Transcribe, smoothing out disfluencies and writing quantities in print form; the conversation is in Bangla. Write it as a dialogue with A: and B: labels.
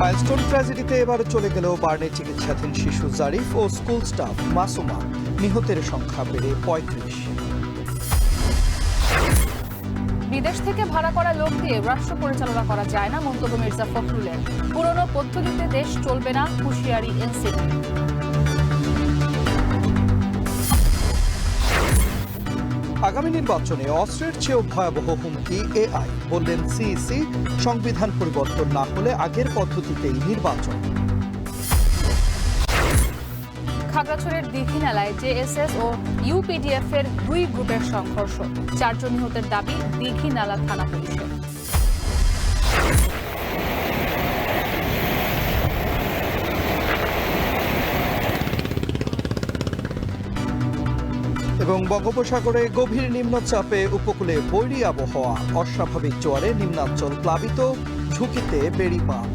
A: মাইলস্টোন ট্র্যাজেডিতে এবার চলে গেল বার্নে চিকিৎসাধীন শিশু জারিফ ও স্কুল স্টাফ মাসুমা। নিহতের সংখ্যা বেড়ে ৩৫।
B: বিদেশ থেকে ভাড়া করা লোক দিয়ে রাষ্ট্র পরিচালনা করা যায় না মন্তব্য মির্জা ফখরুলের। পুরনো পদ্ধতিতে দেশ চলবে না, হুঁশিয়ারি এনসিপি।
A: আগামী নির্বাচনে অস্ত্রের চেয়েও ভয়াবহ হুমকি এআই, বললেন সিইসি। সংবিধান পরিবর্তন না হলে আগের পদ্ধতিতেই নির্বাচন।
B: খাগড়াছড়ির দীঘিনালায় জেএসএস ও ইউপিডিএফ এর 2 গ্রুপের সংঘর্ষ। 4 জন নিহতের দাবি দীঘিনালা থানা পুলিশের।
A: এবং বঙ্গোপসাগরে গভীর নিম্নচাপে উপকূলে বৈরী আবহাওয়া, অস্বাভাবিক জোয়ারে নিম্নাঞ্চল প্লাবিত, ঝুঁকিতে বেড়িবাঁধ।